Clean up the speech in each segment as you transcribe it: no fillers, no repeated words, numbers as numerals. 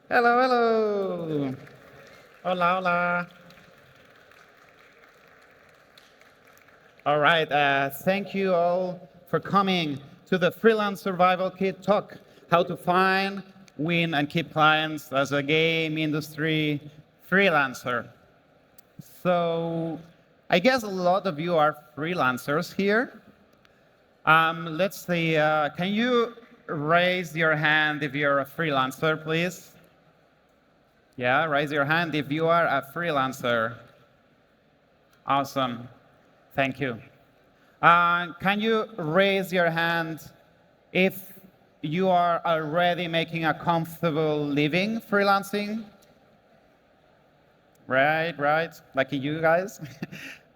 Hello, hello. Hola, hola. All right, thank you all for coming to the Freelance Survival Kit talk, how to find, win, and keep clients as a game industry freelancer. So I guess a lot of you are freelancers here. Let's see, can you raise your hand if you're a freelancer, please? Yeah, raise your hand if you are a freelancer. Awesome. Thank you. Can you raise your hand if you are already making a comfortable living freelancing? Right. Lucky you guys.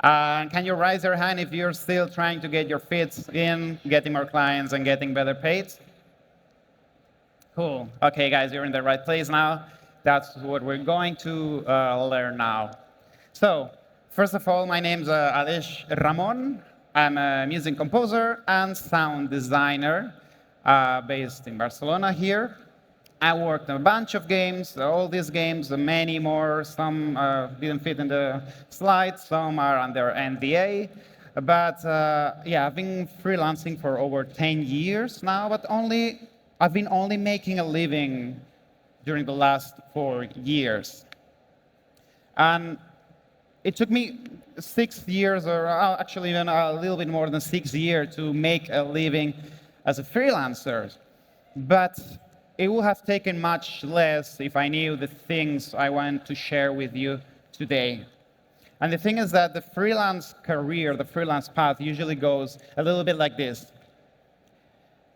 Can you raise your hand if you're still trying to get your feet in, getting more clients and getting better paid? Cool. Okay, guys, you're in the right place now. That's what we're going to learn now. So, first of all, my name's Aleix Ramon. I'm a music composer and sound designer based in Barcelona here. I worked on a bunch of games, all these games, many more. Some didn't fit in the slides, some are under NDA. But yeah, I've been freelancing for over 10 years now, but I've been only making a living during the last 4 years. And it took me 6 years, or actually even a little bit more than 6 years, to make a living as a freelancer. But it would have taken much less if I knew the things I want to share with you today. And the thing is that the freelance career, the freelance path, usually goes a little bit like this.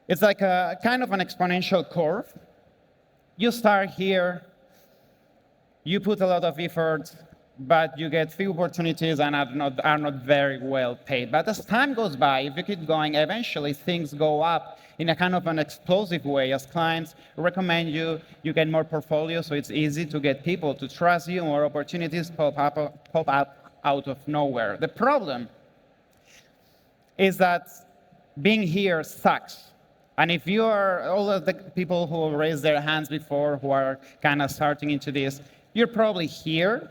It's like a kind of an exponential curve. You start here, you put a lot of effort, but you get few opportunities and are not very well paid. But as time goes by, if you keep going, eventually things go up in a kind of an explosive way. As clients recommend you, you get more portfolios, so it's easy to get people to trust you, more opportunities pop up out of nowhere. The problem is that being here sucks. And if you are all of the people who raised their hands before, who are kind of starting into this, you're probably here.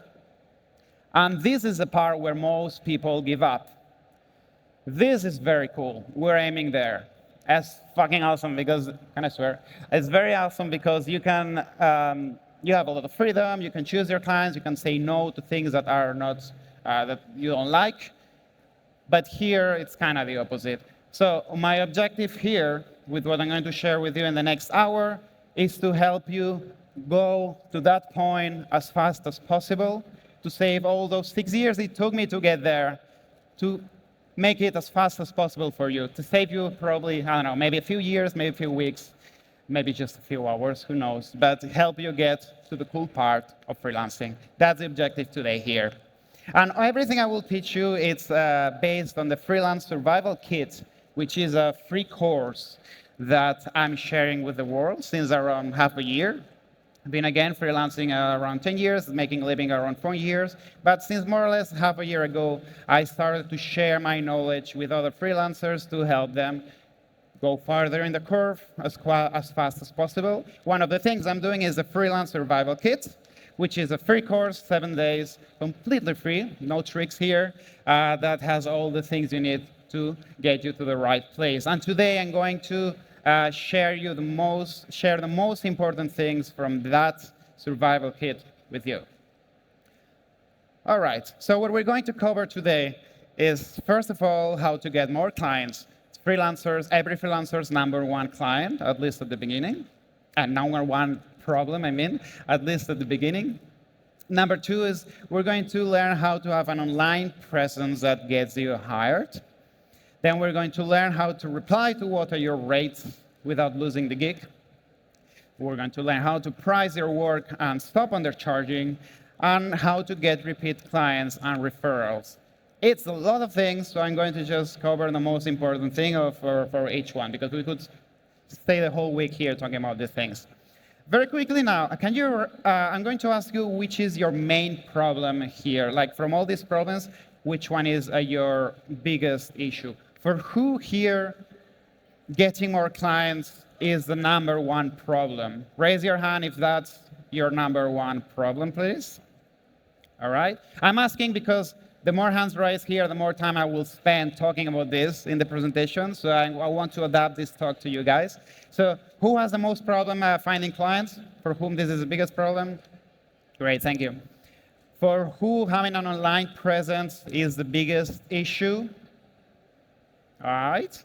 And this is the part where most people give up. This is very cool. We're aiming there. That's fucking awesome because, can I swear? It's very awesome because you can, you have a lot of freedom. You can choose your clients. You can say no to things that are not, that you don't like. But here, it's kind of the opposite. So my objective here, with what I'm going to share with you in the next hour, is to help you go to that point as fast as possible, to save all those 6 years it took me to get there, to make it as fast as possible for you, to save you probably, I don't know, maybe a few years, maybe a few weeks, maybe just a few hours, who knows, but help you get to the cool part of freelancing. That's the objective today here. And everything I will teach you, it's based on the Freelance Survival Kit, which is a free course that I'm sharing with the world since around half a year. I've been, again, freelancing around 10 years, making a living around 4 years. But since more or less half a year ago, I started to share my knowledge with other freelancers to help them go farther in the curve as fast as possible. One of the things I'm doing is the Freelance Survival Kit, which is a free course, 7 days, completely free, no tricks here, that has all the things you need to get you to the right place. And today I'm going to share the most important things from that survival kit with you. All right, so what we're going to cover today is, first of all, how to get more clients. Freelancers, every freelancer's number one client, at least at the beginning, and number one problem, at least at the beginning. Number two is we're going to learn how to have an online presence that gets you hired. Then we're going to learn how to reply to what are your rates without losing the gig. We're going to learn how to price your work and stop undercharging, and how to get repeat clients and referrals. It's a lot of things, so I'm going to just cover the most important thing for each one, because we could stay the whole week here talking about these things. Very quickly now, I'm going to ask you which is your main problem here. Like, from all these problems, which one is your biggest issue? For who here, getting more clients is the number one problem? Raise your hand if that's your number one problem, please? All right? I'm asking because the more hands raised here, the more time I will spend talking about this in the presentation. So I want to adapt this talk to you guys. So who has the most problem finding clients? For whom this is the biggest problem? Great, thank you. For who having an online presence is the biggest issue? All right.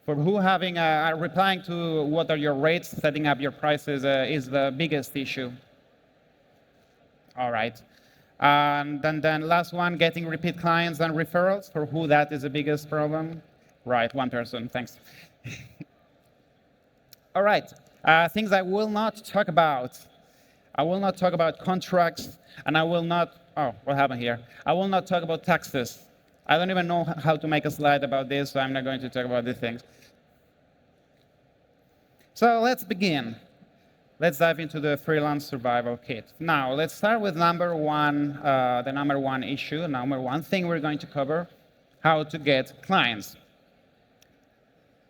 For who having replying to what are your rates, setting up your prices is the biggest issue? All right. And then last one, getting repeat clients and referrals. For who that is the biggest problem? Right, one person, thanks. All right, things I will not talk about. I will not talk about contracts, and I will not, oh, what happened here? I will not talk about taxes. I don't even know how to make a slide about this, so I'm not going to talk about these things. So let's begin. Let's dive into the Freelance Survival Kit. Now, let's start with number one, the number one issue, number one thing we're going to cover, how to get clients.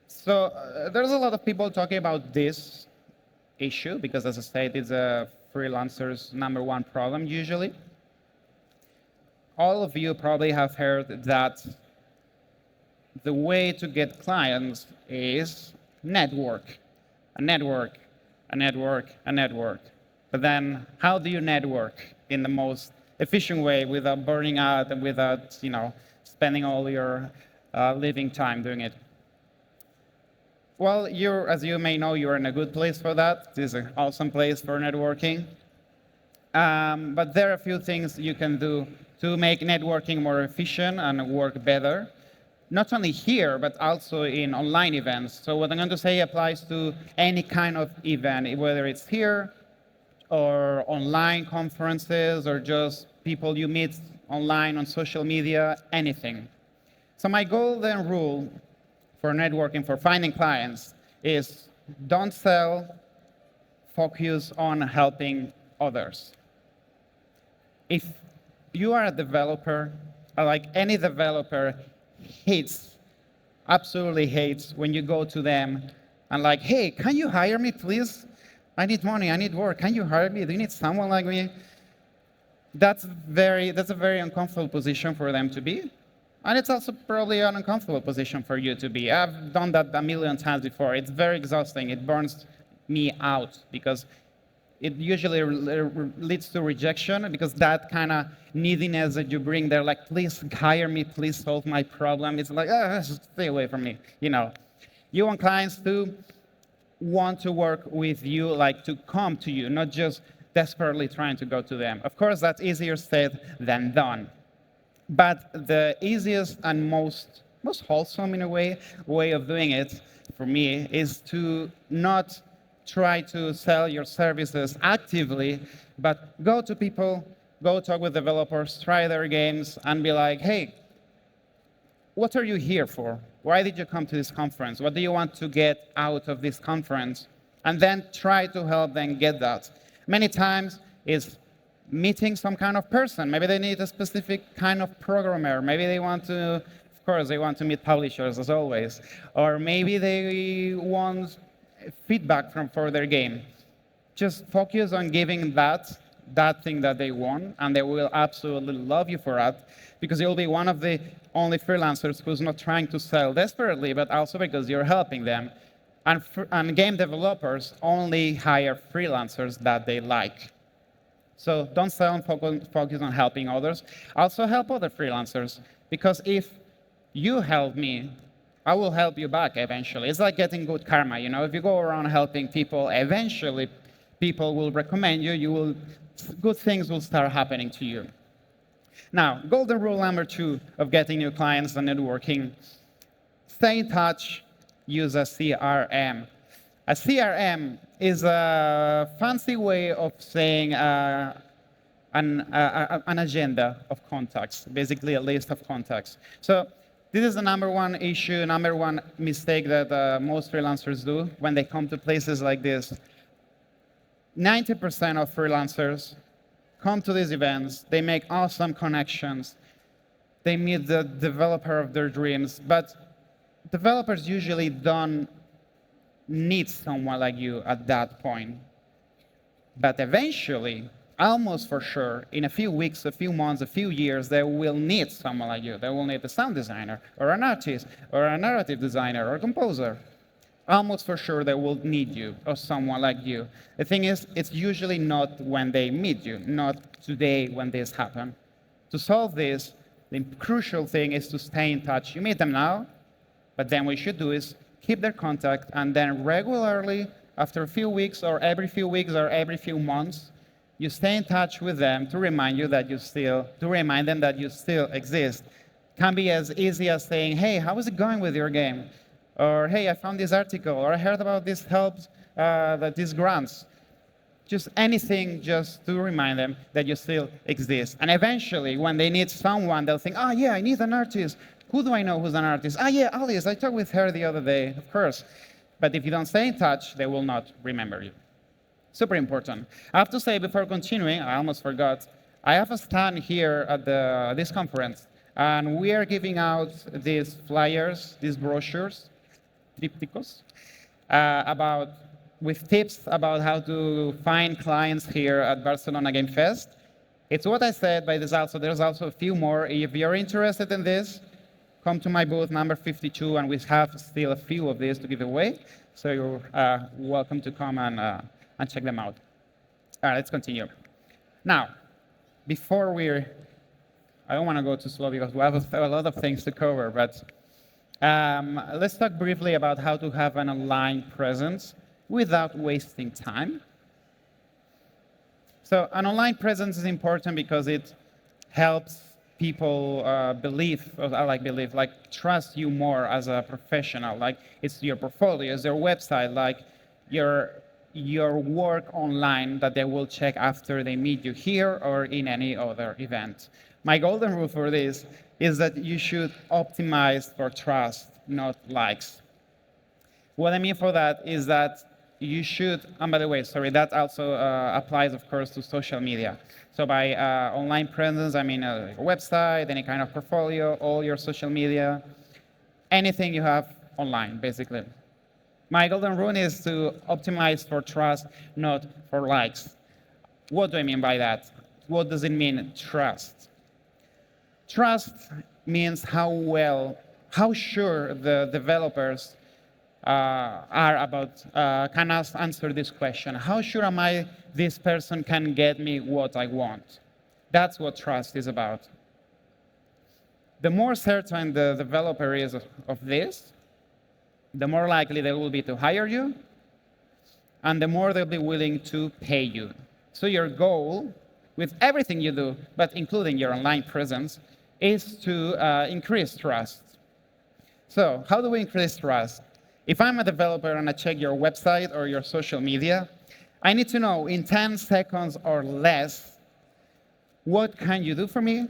So there's a lot of people talking about this issue because, as I said, it's a freelancer's number one problem usually. All of you probably have heard that the way to get clients is network, a network, a network, a network. But then how do you network in the most efficient way without burning out and without, spending all your living time doing it? Well, as you may know, you're in a good place for that. This is an awesome place for networking. But there are a few things you can do to make networking more efficient and work better. Not only here, but also in online events. So what I'm going to say applies to any kind of event, whether it's here or online conferences or just people you meet online on social media, anything. So my golden rule for networking, for finding clients, is don't sell, focus on helping others. If you are a developer, like any developer, absolutely hates when you go to them and like, hey, can you hire me, please? I need money, I need work. Can you hire me? Do you need someone like me? That's a very uncomfortable position for them to be. And it's also probably an uncomfortable position for you to be. I've done that a million times before. It's very exhausting. It burns me out because it usually leads to rejection because that kind of neediness that you bring there, like, please hire me, please solve my problem. It's like, stay away from me. You want clients to want to work with you, like to come to you, not just desperately trying to go to them. Of course, that's easier said than done. But the easiest and most wholesome, in a way of doing it for me is to not try to sell your services actively, but go to people, go talk with developers, try their games, and be like, hey, what are you here for? Why did you come to this conference? What do you want to get out of this conference? And then try to help them get that. Many times it's meeting some kind of person. Maybe they need a specific kind of programmer. Maybe they want to, of course, they want to meet publishers, as always. Or maybe they want feedback for their game. Just focus on giving that thing that they want, and they will absolutely love you for that, because you'll be one of the only freelancers who's not trying to sell desperately, but also because you're helping them. And game developers only hire freelancers that they like. So don't sell and focus on helping others. Also help other freelancers, because if you help me, I will help you back eventually. It's like getting good karma, If you go around helping people, eventually people will recommend you. Good things will start happening to you. Now, golden rule number 2 of getting new clients and networking: stay in touch, use a CRM. A CRM is a fancy way of saying an agenda of contacts, basically a list of contacts. So this is the number one issue, number one mistake that most freelancers do when they come to places like this. 90% of freelancers come to these events, they make awesome connections, they meet the developer of their dreams, but developers usually don't need someone like you at that point. But eventually, almost for sure, in a few weeks, a few months, a few years, they will need someone like you. They will need a sound designer, or an artist, or a narrative designer, or a composer. Almost for sure they will need you, or someone like you. The thing is, it's usually not when they meet you, not today when this happens. To solve this, the crucial thing is to stay in touch. You meet them now, but then what you should do is keep their contact, and then regularly, after a few weeks, or every few weeks, or every few months, you stay in touch with them to remind them that you still exist. Can be as easy as saying, hey, how is it going with your game? Or, hey, I found this article, or I heard about this helps, these grants. Just anything just to remind them that you still exist. And eventually, when they need someone, they'll think, oh, yeah, I need an artist. Who do I know who's an artist? Ah, yeah, Aleix, I talked with her the other day, of course. But if you don't stay in touch, they will not remember you. Super important. I have to say, before continuing, I almost forgot, I have a stand here at this conference, and we are giving out these flyers, these brochures, trípticos, with tips about how to find clients here at Barcelona Game Fest. It's what I said, but there's also a few more. If you're interested in this, come to my booth number 52, and we have still a few of these to give away. So you're welcome to come and check them out. All right, let's continue. Now, I don't want to go too slow because we have a lot of things to cover, but let's talk briefly about how to have an online presence without wasting time. So an online presence is important because it helps people trust you more as a professional. Like, it's your portfolio, it's your website, like your work online that they will check after they meet you here or in any other event. My golden rule for this is that you should optimize for trust, not likes. What I mean for that is that you should, and by the way, sorry, that also applies, of course, to social media. So by online presence, I mean a website, any kind of portfolio, all your social media, anything you have online, basically. My golden rule is to optimize for trust, not for likes. What do I mean by that? What does it mean, trust? Trust means how sure the developers are about, can answer this question. How sure am I this person can get me what I want? That's what trust is about. The more certain the developer is of this, the more likely they will be to hire you, and the more they'll be willing to pay you. So your goal with everything you do, but including your online presence, is to increase trust. So how do we increase trust? If I'm a developer and I check your website or your social media, I need to know in 10 seconds or less, what can you do for me?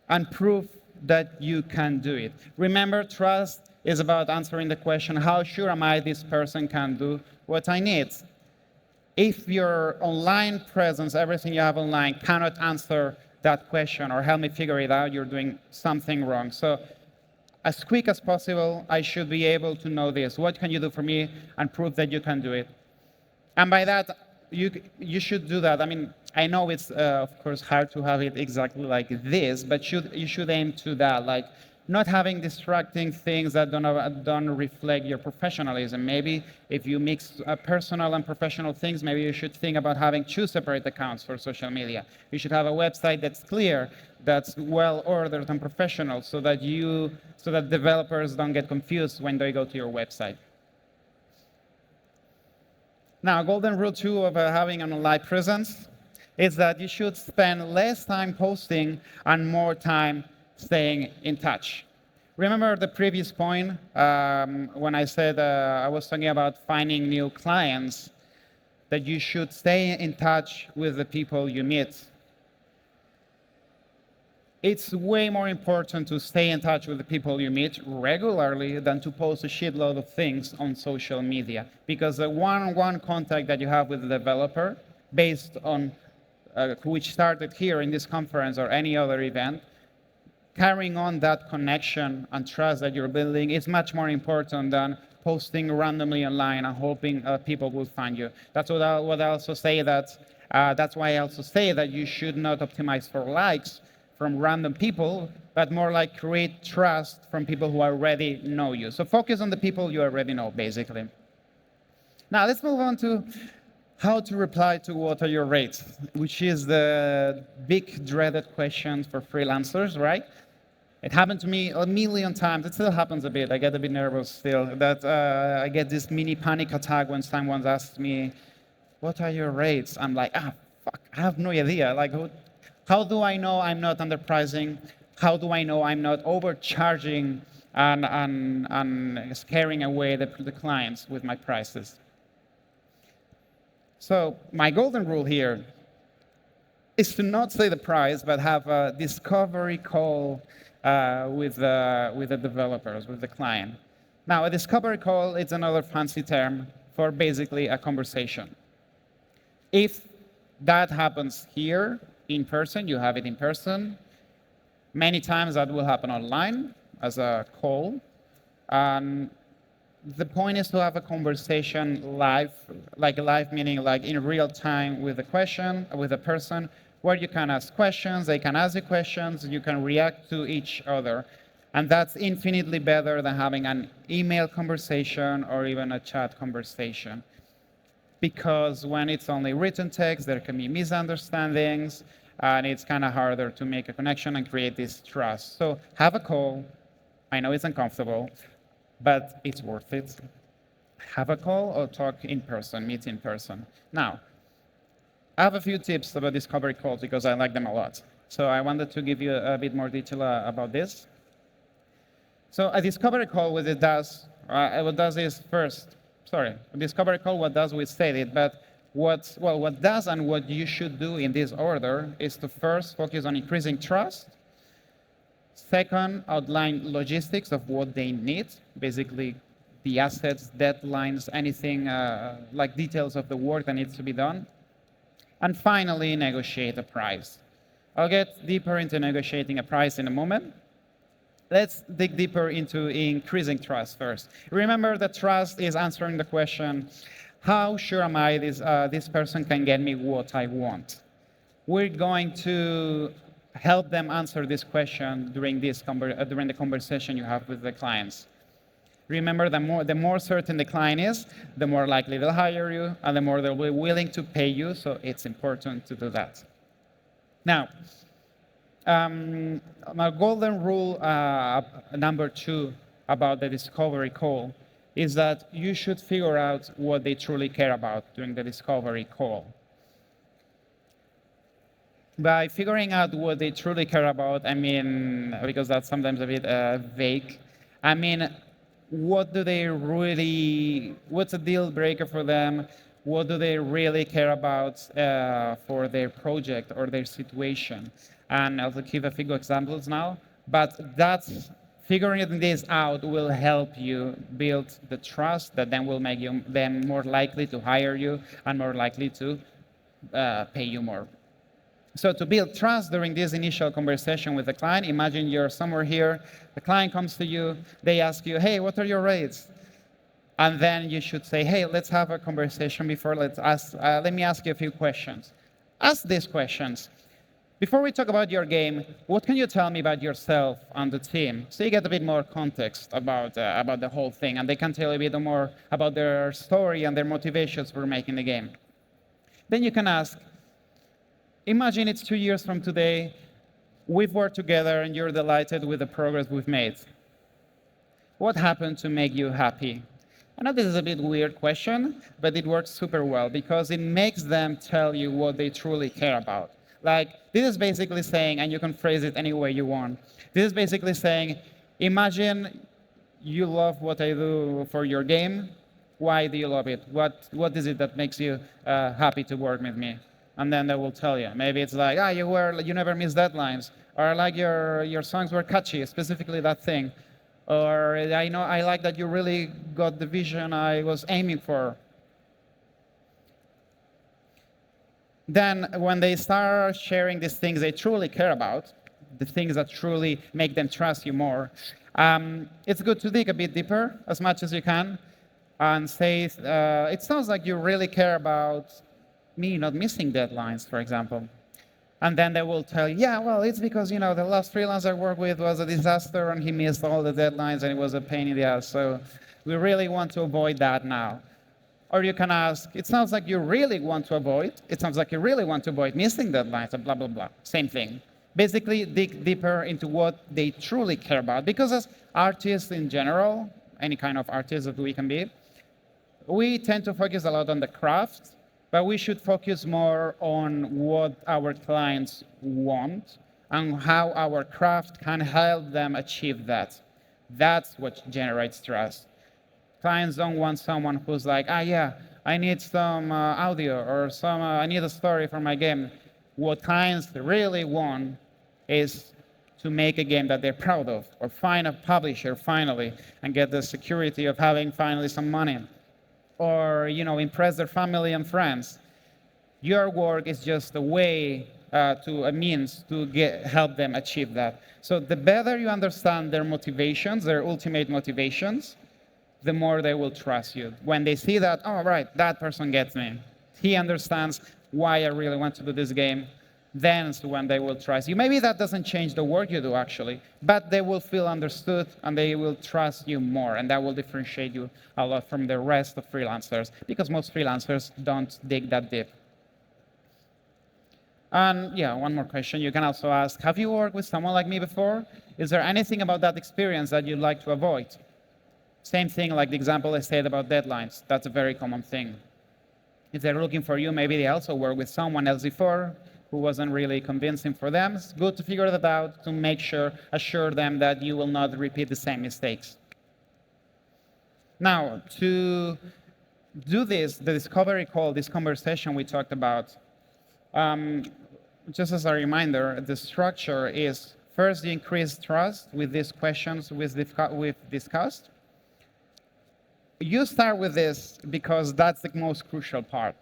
And prove that you can do it. Remember, trust is about answering the question, how sure am I this person can do what I need? If your online presence, everything you have online, cannot answer that question or help me figure it out, you're doing something wrong. So as quick as possible, I should be able to know this. What can you do for me? And prove that you can do it. And by that, you should do that. I mean, I know it's, of course, hard to have it exactly like this, but you should aim to that, like not having distracting things that don't reflect your professionalism. Maybe if you mix personal and professional things, maybe you should think about having 2 separate accounts for social media. You should have a website that's clear, that's well-ordered and professional, so that developers don't get confused when they go to your website. Now, golden rule 2 of having an online presence is that you should spend less time posting and more time staying in touch. Remember the previous point when I said I was talking about finding new clients, that you should stay in touch with the people you meet. It's way more important to stay in touch with the people you meet regularly than to post a shitload of things on social media. Because the one-on-one contact that you have with the developer, based on which started here in this conference or any other event, carrying on that connection and trust that you're building is much more important than posting randomly online and hoping people will find you. That's what I also say that, that's why I also say that you should not optimize for likes from random people, but more like create trust from people who already know you. So focus on the people you already know, basically. Now let's move on to how to reply to what are your rates, which is the big dreaded question for freelancers, right? It happened to me a million times. It still happens a bit. I get a bit nervous still. That I get this mini panic attack when someone asks me, "What are your rates?" I'm like, fuck, I have no idea. Like, how do I know I'm not underpricing? How do I know I'm not overcharging and scaring away the clients with my prices? So my golden rule here is to not say the price, but have a discovery call with the developers, with the client. Now, a discovery call is another fancy term for basically a conversation. If that happens here in person, you have it in person. Many times that will happen online as a call. The point is to have a conversation live, like live meaning like in real time with the person, where you can ask questions, they can ask you questions, you can react to each other. And that's infinitely better than having an email conversation or even a chat conversation. Because when it's only written text, there can be misunderstandings, and it's kind of harder to make a connection and create this trust. So have a call. I know it's uncomfortable, but it's worth it. Have a call or talk in person, meet in person. Now, I have a few tips about discovery calls because I like them a lot. So I wanted to give you a bit more detail about this. So a discovery call, what it does is first, a discovery call, what does we state it, but what does and what you should do in this order is to first focus on increasing trust. Second, outline logistics of what they need, basically the assets, deadlines, anything like details of the work that needs to be done. And finally, negotiate a price. I'll get deeper into negotiating a price in a moment. Let's dig deeper into increasing trust first. Remember that trust is answering the question, how sure am I this person can get me what I want? We're going to help them answer this question during the conversation you have with the clients. Remember, the more certain the client is, the more likely they'll hire you, and the more they'll be willing to pay you, so it's important to do that. Now, my golden rule number 2 about the discovery call is that you should figure out what they truly care about during the discovery call. By figuring out what they truly care about, I mean, because that's sometimes a bit vague, I mean, what's a deal breaker for them? What do they really care about for their project or their situation? And I'll give a few examples now, but figuring this out will help you build the trust that then will make them more likely to hire you and more likely to pay you more. So to build trust during this initial conversation with the client, imagine you're somewhere here, the client comes to you, they ask you, hey, what are your rates? And then you should say, hey, let's have a conversation before, let me ask you a few questions. Ask these questions. Before we talk about your game, what can you tell me about yourself and the team? So you get a bit more context about the whole thing, and they can tell you a bit more about their story and their motivations for making the game. Then you can ask, imagine it's 2 years from today, we've worked together and you're delighted with the progress we've made. What happened to make you happy? I know this is a bit weird question, but it works super well because it makes them tell you what they truly care about. Like, this is basically saying, and you can phrase it any way you want, this is basically saying, imagine you love what I do for your game. Why do you love it? What is it that makes you happy to work with me? And then they will tell you. Maybe it's like, you never miss deadlines, or I like your songs were catchy, specifically that thing, or I like that you really got the vision I was aiming for. Then when they start sharing these things they truly care about, the things that truly make them trust you more, it's good to dig a bit deeper as much as you can. and say, it sounds like you really care about me not missing deadlines, for example. And then they will tell you, yeah, well, it's because, the last freelancer I worked with was a disaster and he missed all the deadlines and it was a pain in the ass. So we really want to avoid that now. Or you can ask, it sounds like you really want to avoid, it sounds like you really want to avoid missing deadlines and blah, blah, blah. Same thing. Basically, dig deeper into what they truly care about. Because as artists in general, any kind of artist that we can be, we tend to focus a lot on the craft, but we should focus more on what our clients want and how our craft can help them achieve that. That's what generates trust. Clients don't want someone who's like, yeah, I need some audio or I need a story for my game. What clients really want is to make a game that they're proud of, or find a publisher finally and get the security of having finally some money, or impress their family and friends. Your work is just a way a means to help them achieve that. So the better you understand their motivations, their ultimate motivations, the more they will trust you. When they see that, oh, right, that person gets me. He understands why I really want to do this game. Then is when they will trust you. Maybe that doesn't change the work you do, actually, but they will feel understood and they will trust you more, and that will differentiate you a lot from the rest of freelancers, because most freelancers don't dig that deep. And yeah, one more question you can also ask, have you worked with someone like me before? Is there anything about that experience that you'd like to avoid? Same thing like the example I said about deadlines. That's a very common thing. If they're looking for you, maybe they also worked with someone else before who wasn't really convincing for them. It's good to figure that out, to assure them that you will not repeat the same mistakes. Now, to do this, the discovery call, this conversation we talked about, just as a reminder, the structure is first you increase trust with these questions we've discussed. You start with this because that's the most crucial part.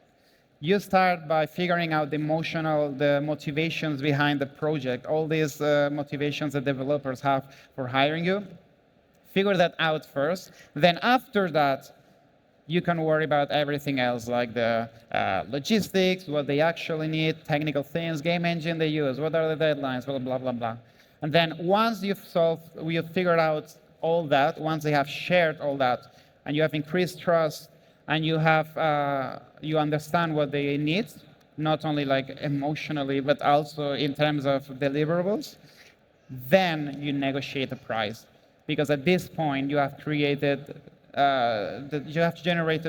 You start by figuring out the motivations behind the project, all these motivations that developers have for hiring you. Figure that out first. Then after that, you can worry about everything else, like the logistics, what they actually need, technical things, game engine they use, what are the deadlines, blah, blah, blah, blah. And then once you've figured out all that, once they have shared all that, and you have increased trust, and you understand what they need, not only like emotionally, but also in terms of deliverables, then you negotiate the price. Because at this point, you have generated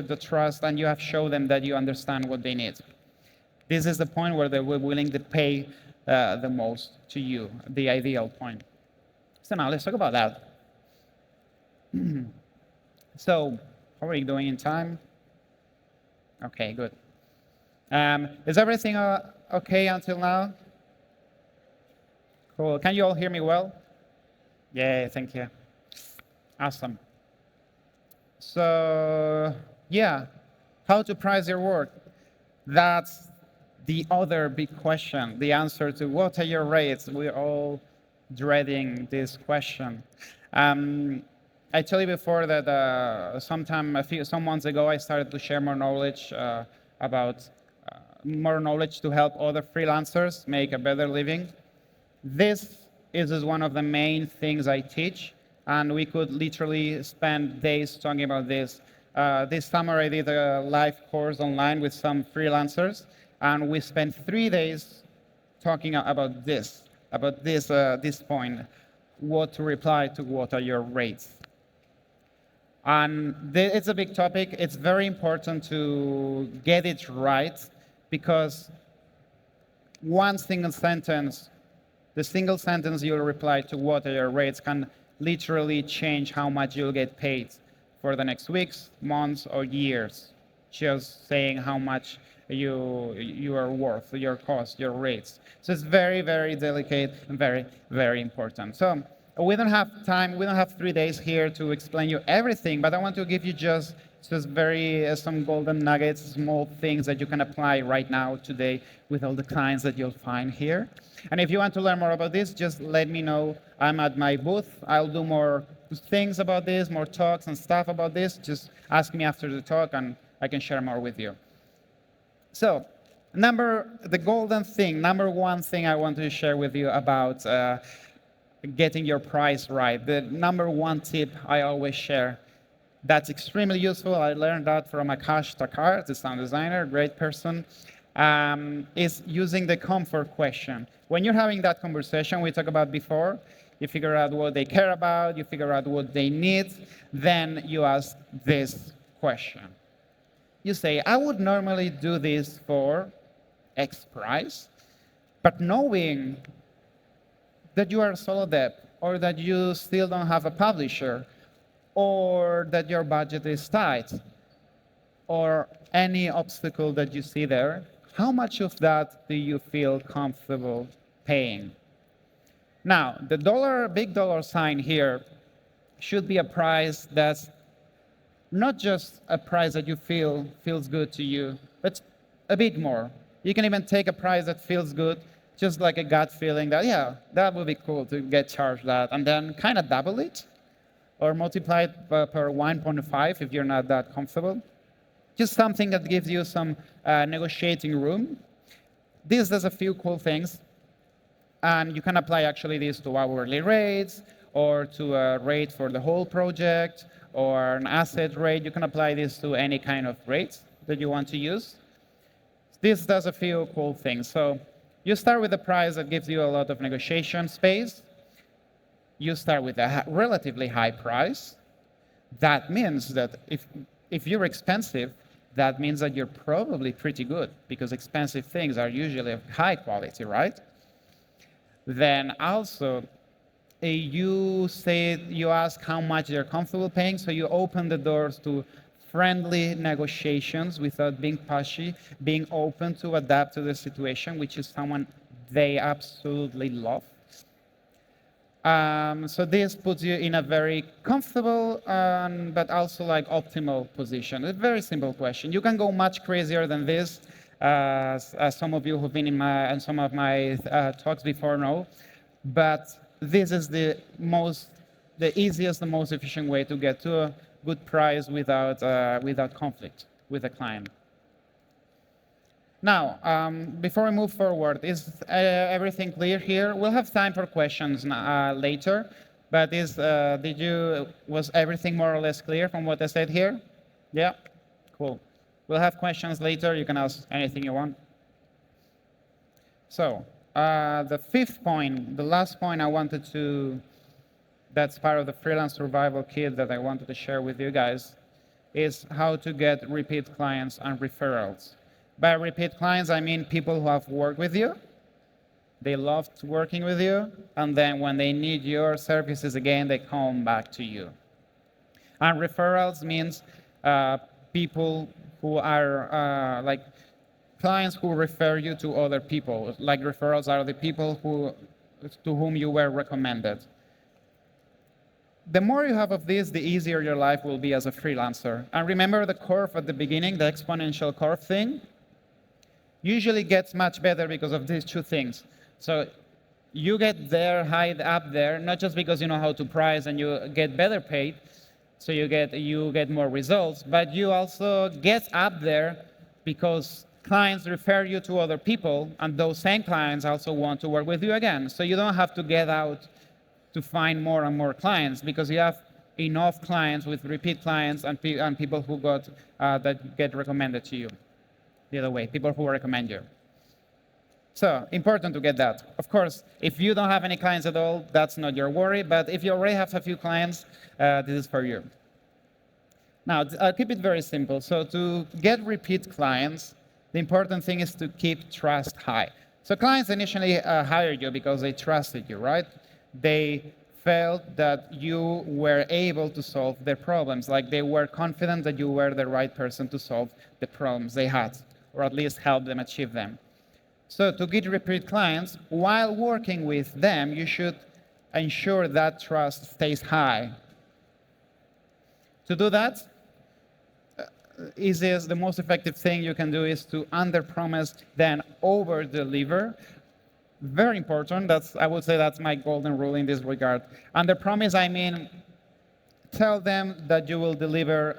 the trust, and you have shown them that you understand what they need. This is the point where they were willing to pay the most to you, the ideal point. So now let's talk about that. So, how are you doing in time? Okay, good. Is everything okay until now? Cool. Can you all hear me well? Yeah, thank you. Awesome. So, yeah, how to price your work? That's the other big question, the answer to what are your rates? We're all dreading this question. I told you before that some months ago, I started to share more knowledge to help other freelancers make a better living. This is one of the main things I teach, and we could literally spend days talking about this. This summer, I did a live course online with some freelancers, and we spent 3 days talking about this point, what to reply to, what are your rates. And it's a big topic. It's very important to get it right, because one single sentence, the single sentence you'll reply to what are your rates, can literally change how much you'll get paid for the next weeks, months, or years. Just saying how much you are worth, your cost, your rates. So it's very, very delicate and very, very important. So we don't have time, we don't have 3 days here to explain you everything, but I want to give you just some golden nuggets, small things that you can apply right now, today, with all the clients that you'll find here. And if you want to learn more about this, just let me know. I'm at my booth. I'll do more things about this, more talks and stuff about this, just ask me after the talk and I can share more with you. So, the golden thing, number one thing I want to share with you about getting your price right. The number one tip I always share that's extremely useful. I learned that from Akash Takar, the sound designer, great person, is using the comfort question. When you're having that conversation we talked about before, you figure out what they care about, you figure out what they need, then you ask this question. You say, I would normally do this for X price, but knowing that you are a solo dev, or that you still don't have a publisher, or that your budget is tight, or any obstacle that you see there, how much of that do you feel comfortable paying? Now, the big dollar sign here should be a price that's not just a price that you feel feels good to you, but a bit more. You can even take a price that feels good, just like a gut feeling that, yeah, that would be cool to get charged that, and then kind of double it, or multiply it per 1.5 if you're not that comfortable. Just something that gives you some negotiating room. This does a few cool things, and you can apply actually this to hourly rates, or to a rate for the whole project, or an asset rate. You can apply this to any kind of rates that you want to use. This does a few cool things. So you start with a price that gives you a lot of negotiation space. You start with a relatively high price. That means that if you're expensive, that means that you're probably pretty good, because expensive things are usually of high quality, right? Then also, you ask how much you're comfortable paying, so you open the doors to friendly negotiations without being pushy, being open to adapt to the situation, which is someone they absolutely love. So this puts you in a very comfortable but also like optimal position. A very simple question. You can go much crazier than this, as some of you who've been in some of my talks before know. But this is the easiest, the most efficient way to get to a good price without conflict with a client. Now, before we move forward, is everything clear here? We'll have time for questions later, but was everything more or less clear from what I said here? Yeah? Cool. We'll have questions later. You can ask anything you want. So, the fifth point, the last point that's part of the Freelance Survival Kit that I wanted to share with you guys, is how to get repeat clients and referrals. By repeat clients, I mean people who have worked with you, they loved working with you, and then when they need your services again, they come back to you. And referrals means people who are like clients who refer you to other people. Like referrals are the people to whom you were recommended. The more you have of this, the easier your life will be as a freelancer. And remember the curve at the beginning, the exponential curve thing? Usually gets much better because of these two things. So you get there, high up there, not just because you know how to price and you get better paid, so you get more results, but you also get up there because clients refer you to other people, and those same clients also want to work with you again. So you don't have to get out to find more and more clients, because you have enough clients with repeat clients and people who that get recommended to you. The other way, people who recommend you. So, important to get that. Of course, if you don't have any clients at all, that's not your worry, but if you already have a few clients, this is for you. Now, I'll keep it very simple. So to get repeat clients, the important thing is to keep trust high. So clients initially hired you because they trusted you, right? They felt that you were able to solve their problems, like they were confident that you were the right person to solve the problems they had, or at least help them achieve them. So to get repeat clients, while working with them, you should ensure that trust stays high. To do that, the most effective thing you can do is to under-promise, then over-deliver. Very important. I would say that's my golden rule in this regard. Under-promise, I mean, tell them that you will deliver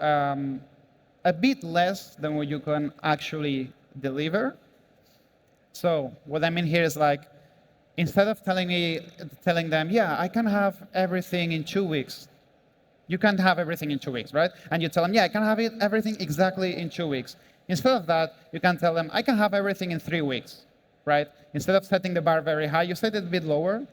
a bit less than what you can actually deliver. So what I mean here is like, instead of telling them, yeah, I can have everything in 2 weeks. You can't have everything in 2 weeks, right? And you tell them, yeah, I can have everything exactly in 2 weeks. Instead of that, you can tell them, I can have everything in 3 weeks, right? Instead of setting the bar very high, you set it a bit lower,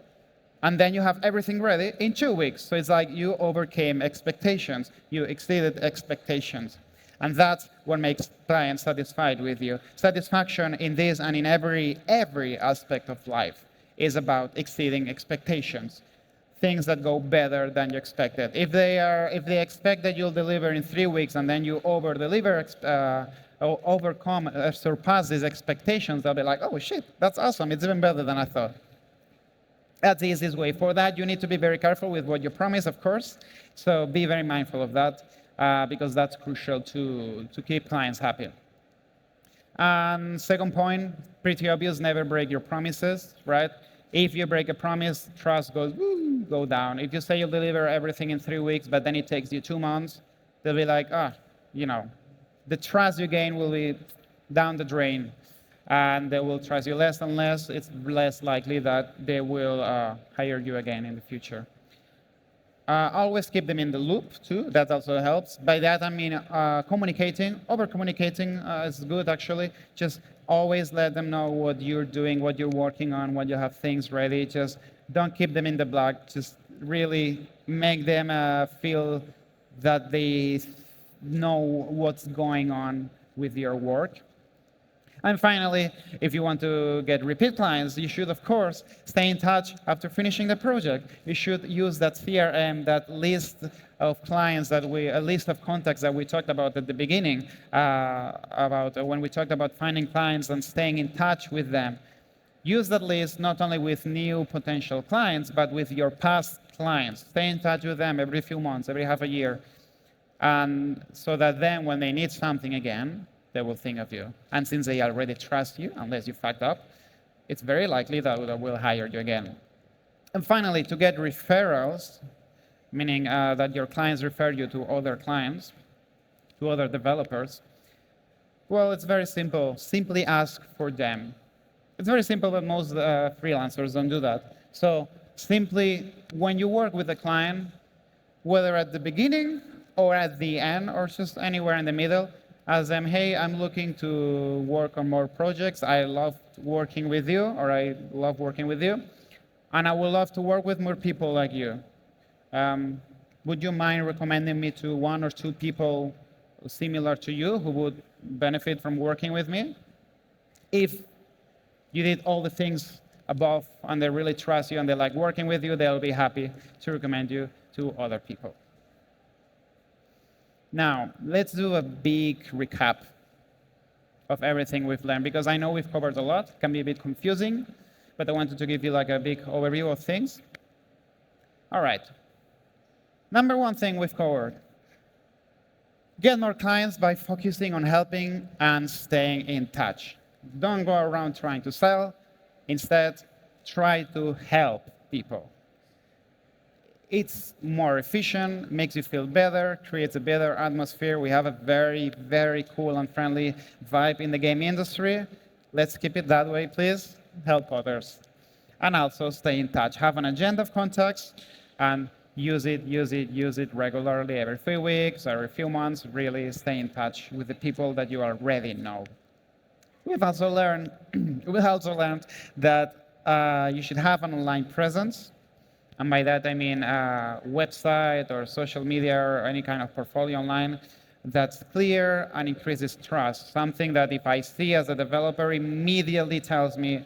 and then you have everything ready in 2 weeks. So it's like you overcame expectations. You exceeded expectations. And that's what makes clients satisfied with you. Satisfaction in this and in every aspect of life is about exceeding expectations. Things that go better than you expected. If they expect that you'll deliver in 3 weeks and then you surpass these expectations, they'll be like, oh shit, that's awesome. It's even better than I thought. That's the easiest way. For that, you need to be very careful with what you promise, of course. So be very mindful of that because that's crucial to keep clients happy. And second point, pretty obvious, never break your promises, right? If you break a promise, trust goes go down. If you say you'll deliver everything in 3 weeks, but then it takes you 2 months, they'll be like, the trust you gain will be down the drain. And they will trust you less and less. It's less likely that they will hire you again in the future. Always keep them in the loop, too. That also helps. By that, I mean communicating. Over-communicating is good, actually. Just always let them know what you're doing, what you're working on, when you have things ready. Just don't keep them in the black. Just really make them feel that they know what's going on with your work. And finally, if you want to get repeat clients, you should, of course, stay in touch after finishing the project. You should use that CRM, that list of clients a list of contacts that we talked about at the beginning, about when we talked about finding clients and staying in touch with them. Use that list not only with new potential clients, but with your past clients. Stay in touch with them every few months, every half a year, and so that then when they need something again, they will think of you. And since they already trust you, unless you fucked up, it's very likely that they will hire you again. And finally, to get referrals, meaning that your clients refer you to other clients, to other developers, well, it's very simple. Simply ask for them. It's very simple, but most freelancers don't do that. So simply, when you work with a client, whether at the beginning or at the end or just anywhere in the middle, ask them, hey, I'm looking to work on more projects. I love working with you, or I love working with you, and I would love to work with more people like you. Would you mind recommending me to 1 or 2 people similar to you who would benefit from working with me? If you did all the things above and they really trust you and they like working with you, they'll be happy to recommend you to other people. Now, let's do a big recap of everything we've learned, because I know we've covered a lot. It can be a bit confusing, but I wanted to give you like a big overview of things. All right. Number 1 thing we've covered. Get more clients by focusing on helping and staying in touch. Don't go around trying to sell. Instead, try to help people. It's more efficient, makes you feel better, creates a better atmosphere. We have a very, very cool and friendly vibe in the game industry. Let's keep it that way, please. Help others. And also stay in touch. Have an agenda of contacts and use it regularly, every few weeks, every few months. Really stay in touch with the people that you already know. We've also learned that you should have an online presence. And by that, I mean a website or social media or any kind of portfolio online that's clear and increases trust. Something that if I see as a developer immediately tells me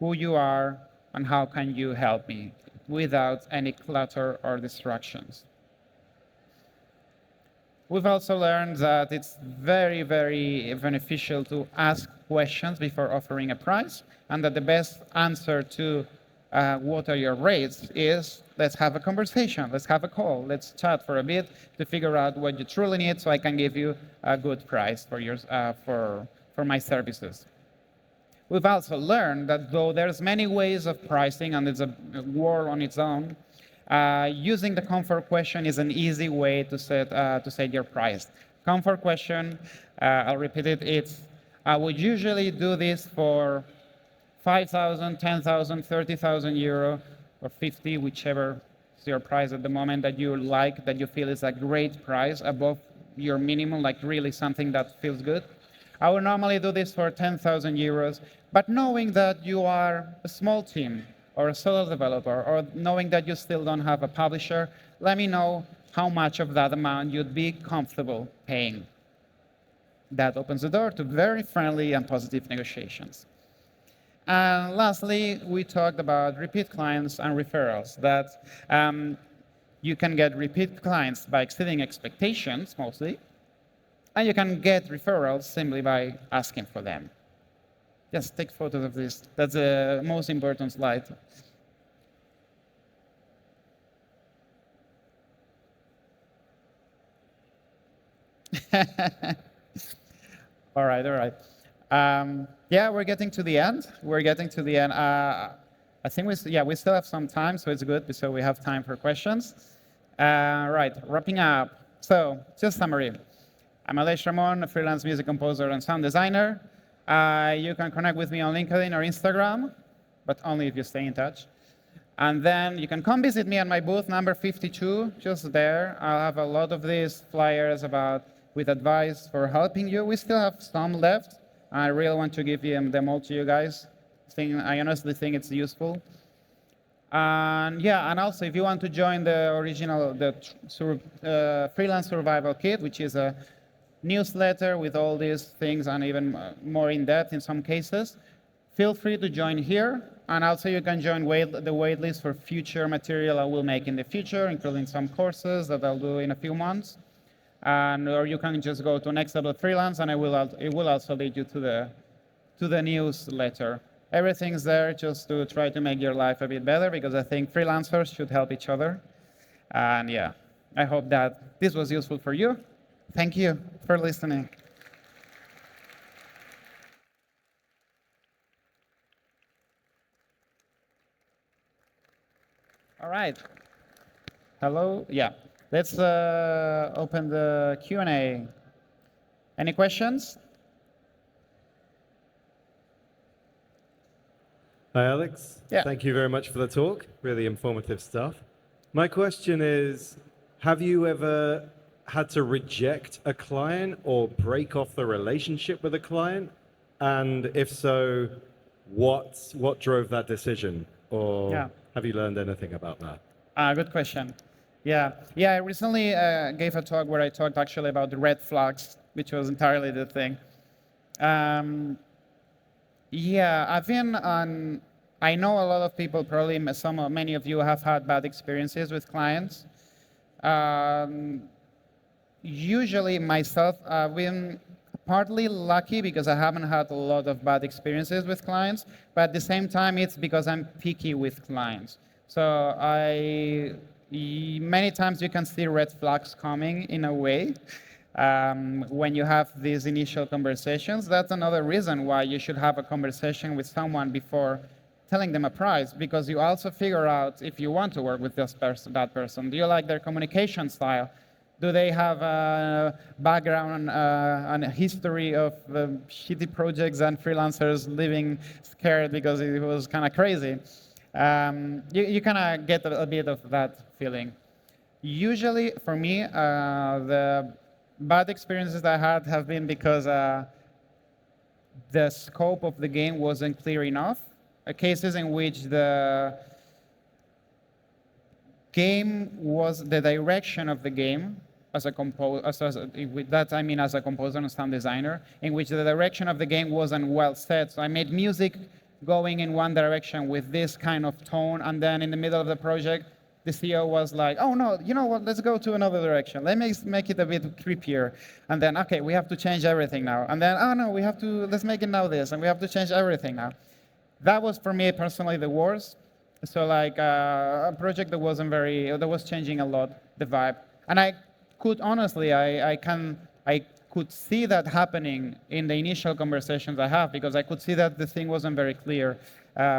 who you are and how can you help me without any clutter or distractions. We've also learned that it's very, very beneficial to ask questions before offering a price, and that the best answer to what are your rates is, let's have a conversation, let's have a call, let's chat for a bit to figure out what you truly need so I can give you a good price for my services. We've also learned that though there's many ways of pricing and it's a world on its own, using the comfort question is an easy way to set your price. Comfort question, I'll repeat it, it's I would usually do this for 5,000, 10,000, 30,000 euro, or 50, whichever is your price at the moment that you like, that you feel is a great price above your minimum, like really something that feels good. I would normally do this for 10,000 euros, but knowing that you are a small team or a solo developer, or knowing that you still don't have a publisher, let me know how much of that amount you'd be comfortable paying. That opens the door to very friendly and positive negotiations. And lastly, we talked about repeat clients and referrals, that you can get repeat clients by exceeding expectations, mostly, and you can get referrals simply by asking for them. Just take photos of this. That's the most important slide. All right. Yeah, we're getting to the end. I think we still have some time, so it's good, so we have time for questions. Right, wrapping up. So, just summary. I'm Aleix Ramon, a freelance music composer and sound designer. You can connect with me on LinkedIn or Instagram, but only if you stay in touch. And then you can come visit me at my booth, number 52, just there. I'll have a lot of these flyers with advice for helping you. We still have some left. I really want to give them all to you guys. I honestly think it's useful. And yeah, and also if you want to join the Freelance Survival Kit, which is a newsletter with all these things and even more in depth in some cases, feel free to join here. And also you can join the waitlist for future material I will make in the future, including some courses that I'll do in a few months. Or you can just go to Next Level Freelance, and it will also lead you to the newsletter. Everything's there just to try to make your life a bit better, because I think freelancers should help each other. And yeah, I hope that this was useful for you. Thank you for listening. All right. Hello. Yeah. Let's open the Q&A. Any questions? Hi, Alex. Yeah. Thank you very much for the talk. Really informative stuff. My question is, have you ever had to reject a client or break off the relationship with a client? And if so, what drove that decision? Or have you learned anything about that? Good question. Yeah, I recently gave a talk where I talked actually about the red flags, which was entirely the thing. Yeah, I know a lot of people, probably many of you have had bad experiences with clients. Usually myself, I've been partly lucky because I haven't had a lot of bad experiences with clients, but at the same time, it's because I'm picky with clients. So many times you can see red flags coming in a way when you have these initial conversations. That's another reason why you should have a conversation with someone before telling them a price, because you also figure out if you want to work with that person. Do you like their communication style? Do they have a background and a history of shitty projects and freelancers living scared because it was kind of crazy? You kind of get a bit of that feeling. Usually, for me, the bad experiences I had have been because the scope of the game wasn't clear enough. Cases in which the direction of the game, as a composer and sound designer, in which the direction of the game wasn't well set. So I made music going in one direction with this kind of tone, and then in the middle of the project, the CEO was like, oh no, you know what, let's go to another direction. Let's make it a bit creepier. And then, okay, we have to change everything now. And then, oh no, let's make it now this, and we have to change everything now. That was, for me personally, the worst. So like a project that was changing a lot, the vibe. And I could honestly, I could see that happening in the initial conversations I have, because I could see that the thing wasn't very clear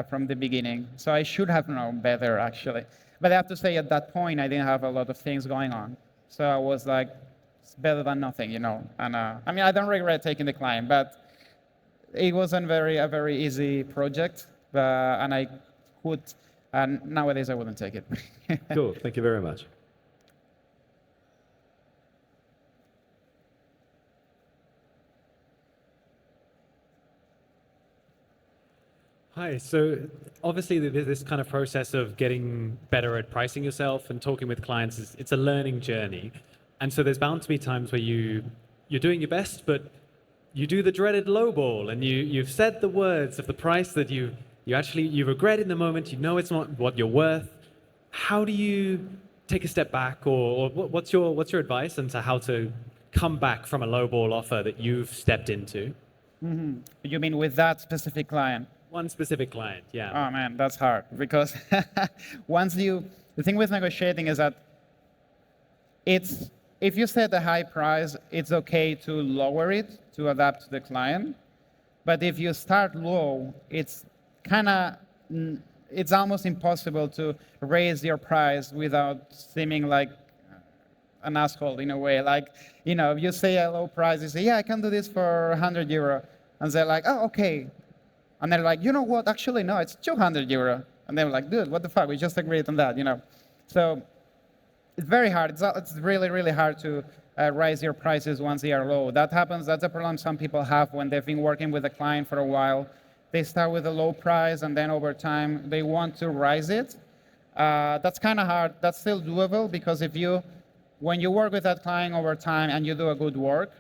from the beginning. So I should have known better, actually. But I have to say, at that point, I didn't have a lot of things going on. So I was like, it's better than nothing, you know. And I mean, I don't regret taking the client, but it wasn't a very easy project, and I could, and nowadays I wouldn't take it. Cool. Thank you very much. Hi. So obviously this kind of process of getting better at pricing yourself and talking with clients it's a learning journey. And so there's bound to be times where you're doing your best, but you do the dreaded lowball and you've said the words of the price that you regret in the moment, you know it's not what you're worth. How do you take a step back, or what's your advice into how to come back from a lowball offer that you've stepped into? Mm-hmm. You mean with that specific client? One specific client, yeah. Oh man, that's hard because the thing with negotiating is that if you set a high price, it's okay to lower it to adapt to the client. But if you start low, it's almost impossible to raise your price without seeming like an asshole in a way. Like, you know, if you say a low price, you say, yeah, I can do this for €100. And they're like, oh, okay. And they're like, you know what, actually, no, it's €200. And they're like, dude, what the fuck? We just agreed on that, you know. So it's very hard. It's really, really hard to raise your prices once they are low. That happens. That's a problem some people have when they've been working with a client for a while. They start with a low price, and then over time, they want to rise it. That's kind of hard. That's still doable because when you work with that client over time and you do a good work,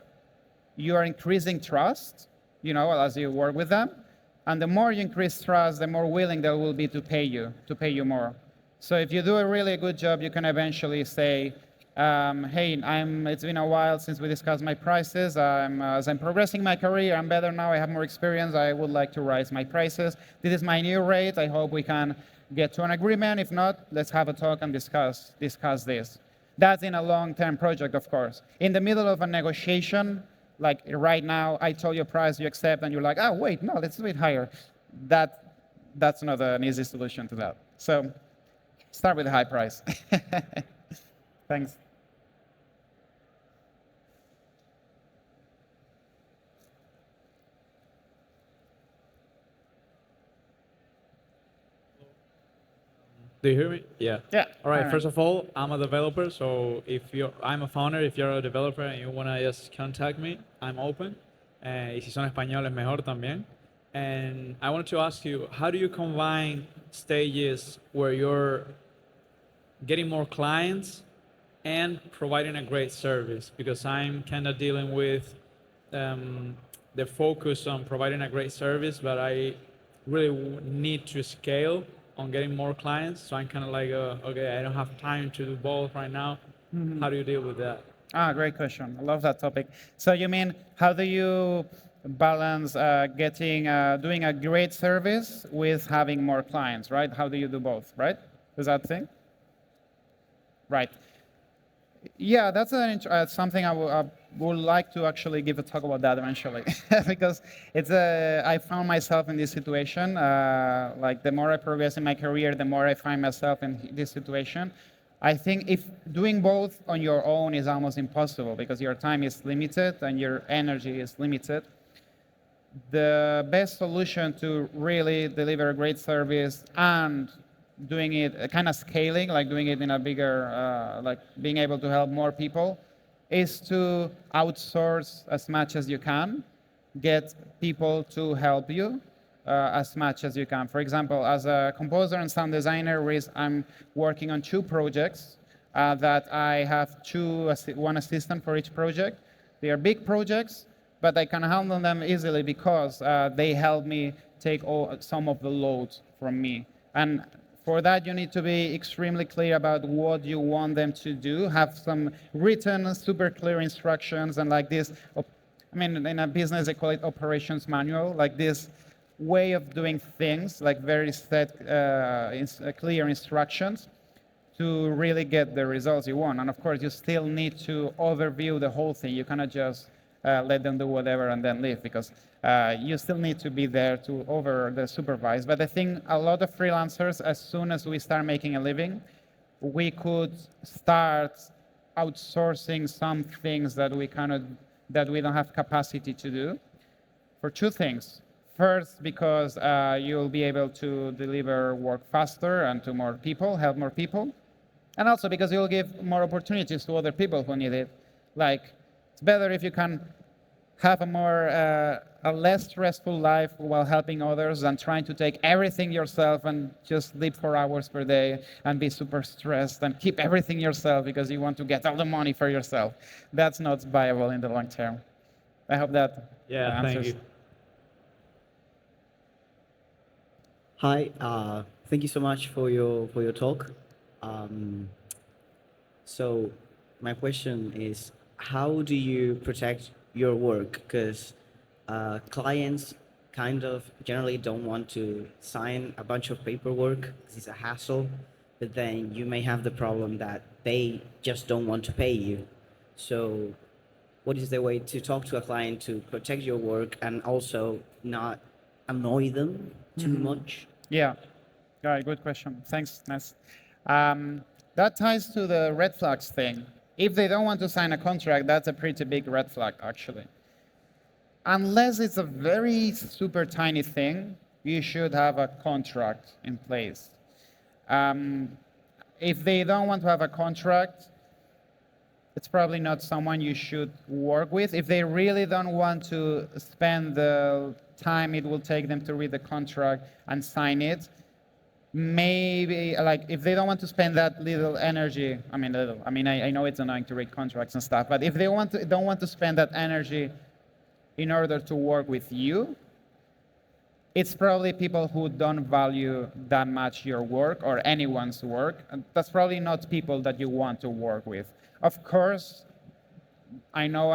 you are increasing trust, you know, as you work with them. And the more you increase trust, the more willing they will be to pay you more. So if you do a really good job, you can eventually say, hey, it's been a while since we discussed my prices. As I'm progressing my career, I'm better now, I have more experience, I would like to raise my prices. This is my new rate, I hope we can get to an agreement. If not, let's have a talk and discuss this. That's in a long-term project, of course. In the middle of a negotiation, like right now, I told you a price, you accept, and you're like, oh, wait, no, let's do it higher. That's not an easy solution to that. So start with a high price. Thanks. Do you hear me? Yeah. Yeah. All right. First of all, I'm a developer, so I'm a founder. If you're a developer and you wanna just contact me, I'm open. Y si son españoles, mejor también. And I wanted to ask you, how do you combine stages where you're getting more clients and providing a great service? Because I'm kind of dealing with the focus on providing a great service, but I really need to scale on getting more clients. So I'm kind of like, okay, I don't have time to do both right now. Mm-hmm. How do you deal with that? Great question. I love that topic. So you mean, how do you balance doing a great service with having more clients, right? How do you do both, right? Is that the thing? Right. Yeah, that's something I would like to actually give a talk about that eventually, because I found myself in this situation. Like the more I progress in my career, the more I find myself in this situation. I think if doing both on your own is almost impossible because your time is limited and your energy is limited. The best solution to really deliver a great service and doing it kind of scaling, like doing it in a bigger, like being able to help more people, is to outsource as much as you can, get people to help you as much as you can. For example, as a composer and sound designer, I'm working on 2 projects that I have one assistant for each project. They are big projects, but I can handle them easily because they help me take some of the load from me. And for that, you need to be extremely clear about what you want them to do, have some written, super clear instructions, and like this, in a business, they call it operations manual, like this way of doing things, like very set, clear instructions to really get the results you want. And of course, you still need to overview the whole thing. You cannot just let them do whatever and then leave, because you still need to be there to supervise. But I think a lot of freelancers, as soon as we start making a living, we could start outsourcing some things that we don't have capacity to do for two things. First, because you'll be able to deliver work faster and to more people, help more people. And also because you'll give more opportunities to other people who need it. Like, it's better if you can have a less stressful life while helping others than trying to take everything yourself and just sleep 4 hours per day and be super stressed and keep everything yourself because you want to get all the money for yourself. That's not viable in the long term. I hope that Yeah, answers. thank you. Hi, thank you so much for your talk. So my question is, how do you protect your work? Because clients kind of generally don't want to sign a bunch of paperwork because it's a hassle, but then you may have the problem that they just don't want to pay you. So what is the way to talk to a client to protect your work and also not annoy them too much? Yeah, right, good question. Thanks, Ness. That ties to the red flags thing. If they don't want to sign a contract, that's a pretty big red flag, actually. Unless it's a very super tiny thing, you should have a contract in place. If they don't want to have a contract, it's probably not someone you should work with. If they really don't want to spend the time it will take them to read the contract and sign it, maybe like if they don't want to spend that little energy, I know it's annoying to read contracts and stuff, but if they don't want to spend that energy in order to work with you, it's probably people who don't value that much your work or anyone's work. And that's probably not people that you want to work with. Of course, I know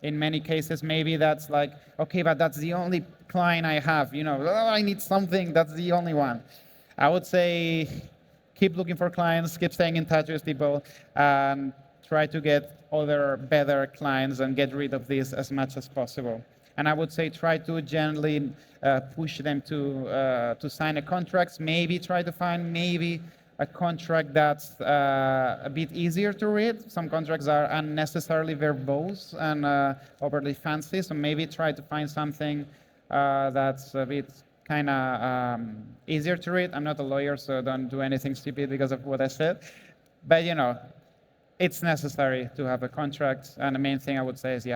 in many cases, maybe that's like, okay, but that's the only client I have. I need something, that's the only one. I would say keep looking for clients, keep staying in touch with people, and try to get other better clients and get rid of this as much as possible. And I would say try to gently push them to sign a contract. Maybe try to find a contract that's a bit easier to read. Some contracts are unnecessarily verbose and overly fancy, so maybe try to find something that's a bit kind of easier to read. I'm not a lawyer, so don't do anything stupid because of what I said. But it's necessary to have a contract, and the main thing I would say is,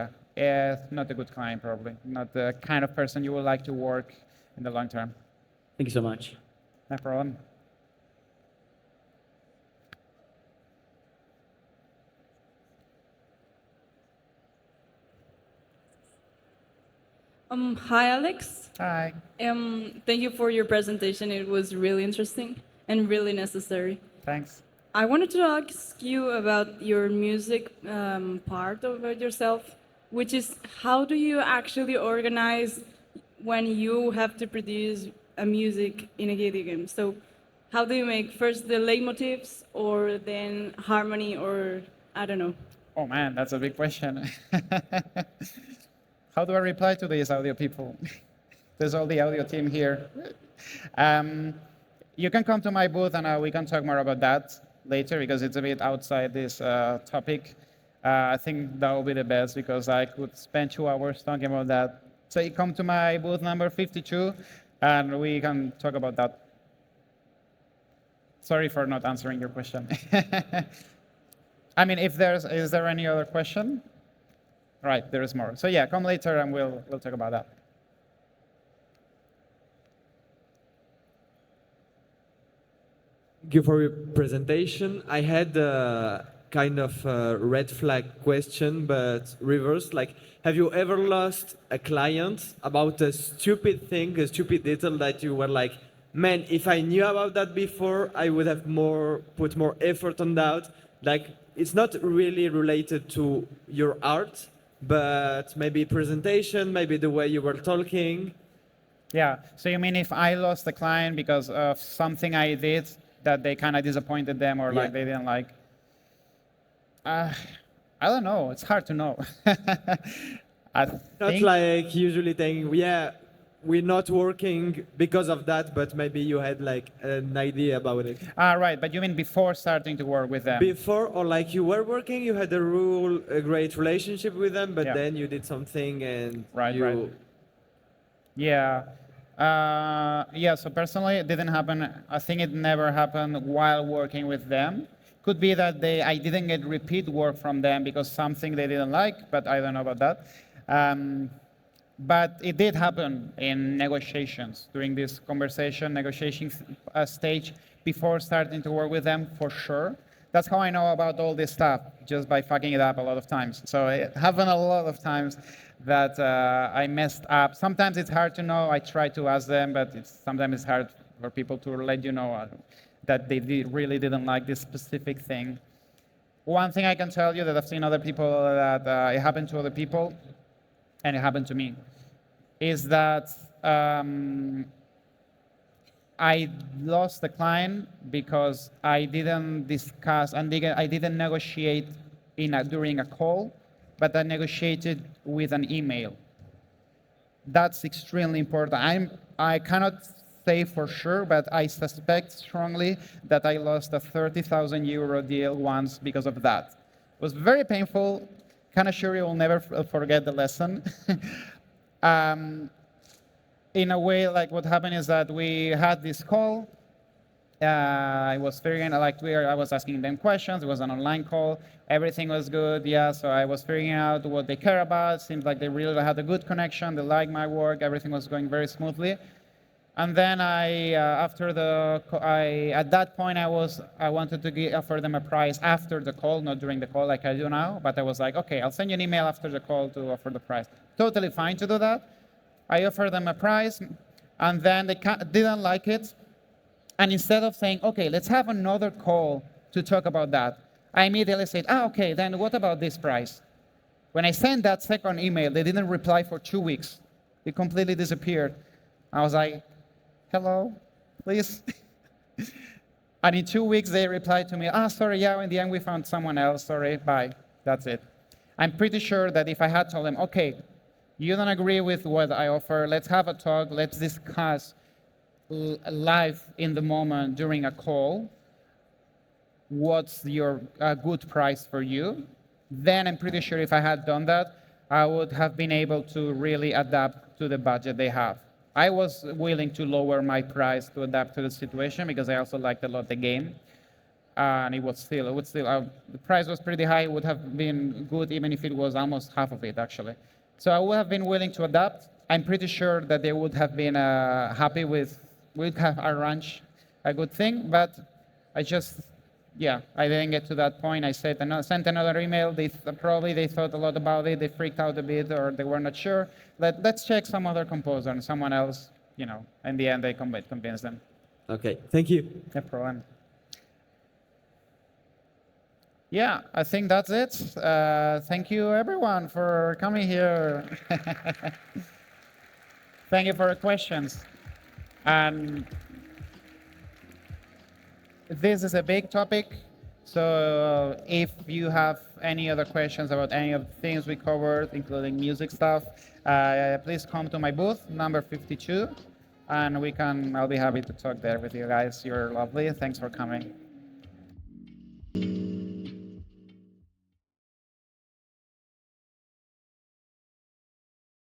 not a good client probably, not the kind of person you would like to work in the long term. Thank you so much. No problem. Hi, Alex. Hi. Thank you for your presentation. It was really interesting and really necessary. Thanks. I wanted to ask you about your music part of yourself, which is how do you actually organize when you have to produce a music in a video game? So how do you make first the leitmotifs or then harmony or I don't know? Oh man, that's a big question. How do I reply to these audio people? There's all the audio team here. You can come to my booth and we can talk more about that later because it's a bit outside this topic. I think that will be the best because I could spend 2 hours talking about that. So you come to my booth number 52 and we can talk about that. Sorry for not answering your question. Is there any other question? Right, there is more. So yeah, come later and we'll talk about that. Thank you for your presentation. I had a kind of a red flag question, but reverse. Like, have you ever lost a client about a stupid thing, a stupid detail that you were like, man, if I knew about that before, I would have put more effort on that. Like, it's not really related to your art, but maybe presentation, maybe the way you were talking. Yeah, so you mean if I lost a client because of something I did that they kind of disappointed them or like they didn't like? I don't know, it's hard to know. Not like usually saying, yeah, we're not working because of that, but maybe you had like an idea about it. Ah, right, but you mean before starting to work with them? Before, or like you were working, you had a great relationship with them, but Yeah. then you did something and Right, you... right. Yeah. Yeah, so personally, it didn't happen. I think it never happened while working with them. Could be that I didn't get repeat work from them because something they didn't like, but I don't know about that. But it did happen in negotiations, during this conversation, negotiation stage, before starting to work with them, for sure. That's how I know about all this stuff, just by fucking it up a lot of times. So it happened a lot of times that I messed up. Sometimes it's hard to know. I try to ask them, but sometimes it's hard for people to let you know that they really didn't like this specific thing. One thing I can tell you that I've seen other people that it happened to other people, and it happened to me, is that I lost the client because I didn't discuss and I didn't negotiate during a call, but I negotiated with an email. That's extremely important. I cannot say for sure, but I suspect strongly that I lost a 30,000 euro deal once because of that. It was very painful. Kind of sure you will never forget the lesson. In a way, like what happened is that we had this call. I was figuring I was asking them questions. It was an online call. Everything was good. Yeah, so I was figuring out what they care about. Seems like they really had a good connection. They liked my work. Everything was going very smoothly. And then at that point, I wanted to offer them a price after the call, not during the call like I do now. But I was like, okay, I'll send you an email after the call to offer the price. Totally fine to do that. I offered them a price, and then they didn't like it. And instead of saying, okay, let's have another call to talk about that, I immediately said, okay, then what about this price? When I sent that second email, they didn't reply for 2 weeks. It completely disappeared. I was like, hello, please. And in 2 weeks, they replied to me, sorry, yeah, in the end, we found someone else. Sorry, bye. That's it. I'm pretty sure that if I had told them, okay, you don't agree with what I offer, let's have a talk, let's discuss live in the moment during a call, what's your good price for you, then I'm pretty sure if I had done that, I would have been able to really adapt to the budget they have. I was willing to lower my price to adapt to the situation because I also liked a lot the game. And the price was pretty high. It would have been good even if it was almost half of it, actually. So I would have been willing to adapt. I'm pretty sure that they would have been happy we'd have arranged a good thing, but I didn't get to that point. I sent another email. They thought a lot about it. They freaked out a bit, or they were not sure. Let's check some other composer and someone else, in the end, they convinced them. Okay, thank you. No problem. Yeah, I think that's it. Thank you, everyone, for coming here. Thank you for your questions. And this is a big topic, so if you have any other questions about any of the things we covered, including music stuff, please come to my booth, number 52, and I'll be happy to talk there with you guys. You're lovely. Thanks for coming.